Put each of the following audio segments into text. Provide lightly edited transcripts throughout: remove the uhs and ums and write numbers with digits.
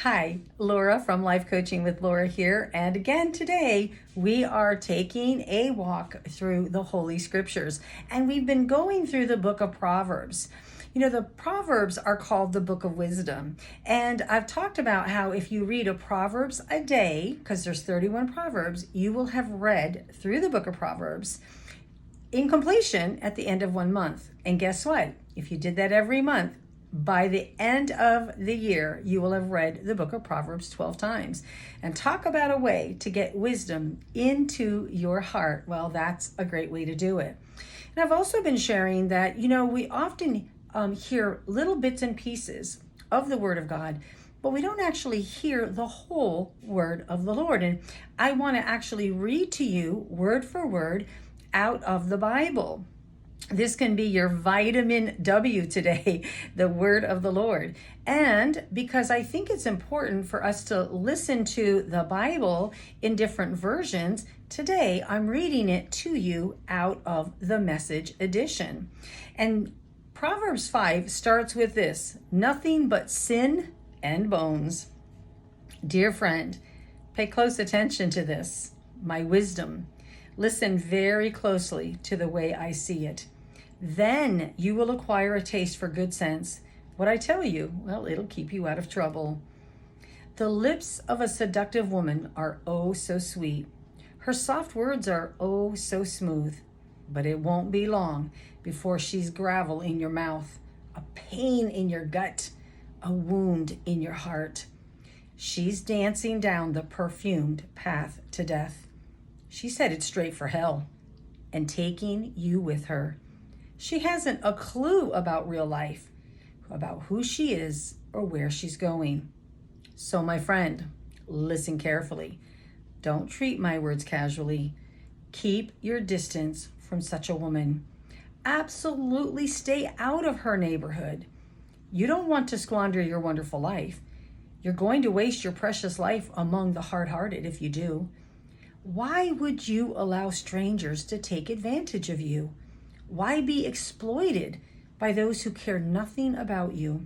Hi, Laura from Life Coaching with Laura here. And again, today we are taking a walk through the Holy Scriptures. And we've been going through the book of Proverbs. You know, the Proverbs are called the book of wisdom. And I've talked about how if you read a Proverbs a day, because there's 31 Proverbs, you will have read through the book of Proverbs in completion at the end of 1 month. And guess what? If you did that every month, by the end of the year, you will have read the book of Proverbs 12 times. And talk about a way to get wisdom into your heart. Well, that's a great way to do it. And I've also been sharing that, we often hear little bits and pieces of the Word of God, but we don't actually hear the whole Word of the Lord. And I want to actually read to you word for word out of the Bible. This can be your vitamin W today, the word of the Lord. And because I think it's important for us to listen to the Bible in different versions, today I'm reading it to you out of the Message edition. And Proverbs 5 starts with this: nothing but sin and bones. Dear friend, pay close attention to this, my wisdom. Listen very closely to the way I see it. Then you will acquire a taste for good sense. What I tell you, well, it'll keep you out of trouble. The lips of a seductive woman are oh so sweet. Her soft words are oh so smooth. But it won't be long before she's gravel in your mouth, a pain in your gut, a wound in your heart. She's dancing down the perfumed path to death. She's headed straight for hell and taking you with her. She hasn't a clue about real life, about who she is or where she's going. So, my friend, listen carefully. Don't treat my words casually. Keep your distance from such a woman. Absolutely stay out of her neighborhood. You don't want to squander your wonderful life. You're going to waste your precious life among the hard-hearted if you do. Why would you allow strangers to take advantage of you? Why be exploited by those who care nothing about you?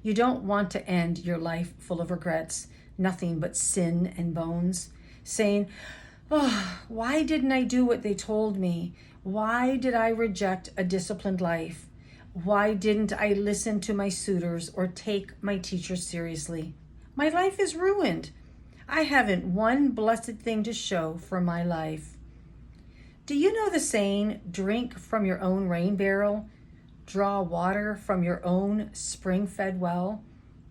You don't want to end your life full of regrets, nothing but sin and bones, saying, oh, why didn't I do what they told me? Why did I reject a disciplined life? Why didn't I listen to my suitors or take my teachers seriously? My life is ruined. I haven't one blessed thing to show for my life. Do you know the saying, drink from your own rain barrel, draw water from your own spring-fed well?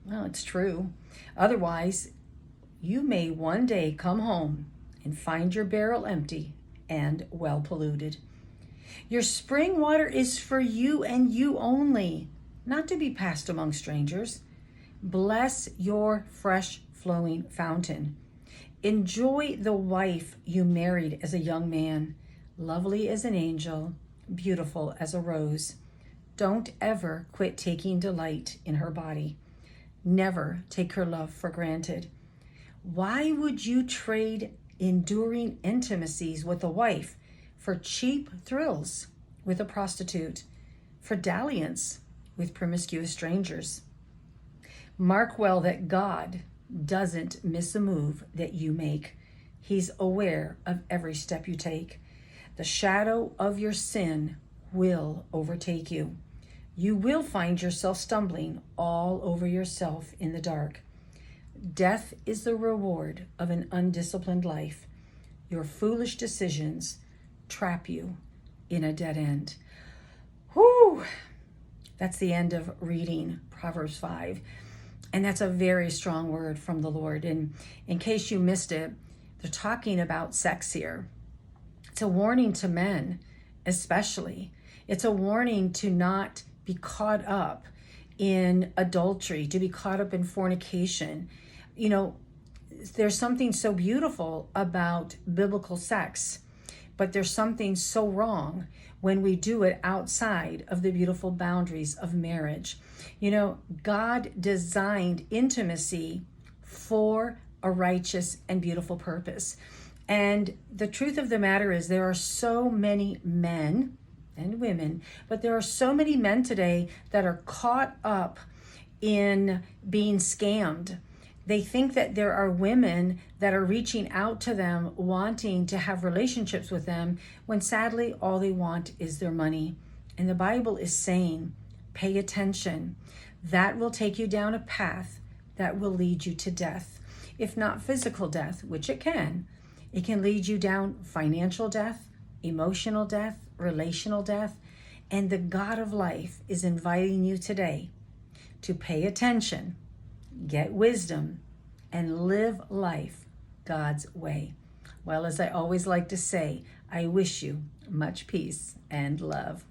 Well, it's true. Otherwise, you may one day come home and find your barrel empty and well polluted. Your spring water is for you and you only, not to be passed among strangers. Bless your fresh flowing fountain. Enjoy the wife you married as a young man, lovely as an angel, beautiful as a rose. Don't ever quit taking delight in her body. Never take her love for granted. Why would you trade enduring intimacies with a wife for cheap thrills with a prostitute, for dalliance with promiscuous strangers? Mark well that God doesn't miss a move that you make. He's aware of every step you take. The shadow of your sin will overtake you. You will find yourself stumbling all over yourself in the dark. Death is the reward of an undisciplined life. Your foolish decisions trap you in a dead end. Whew! That's the end of reading Proverbs 5. And that's a very strong word from the Lord. And in case you missed it, they're talking about sex here. It's a warning to men, especially. It's a warning to not be caught up in adultery, to be caught up in fornication. There's something so beautiful about biblical sex, but there's something so wrong when we do it outside of the beautiful boundaries of marriage. God designed intimacy for a righteous and beautiful purpose. And the truth of the matter is there are so many men and women, but there are so many men today that are caught up in being scammed They think that there are women that are reaching out to them, wanting to have relationships with them, when sadly all they want is their money. And the Bible is saying, pay attention. That will take you down a path that will lead you to death. If not physical death, which it can lead you down financial death, emotional death, relational death. And the God of life is inviting you today to pay attention, get wisdom, and live life God's way. Well, as I always like to say, I wish you much peace and love.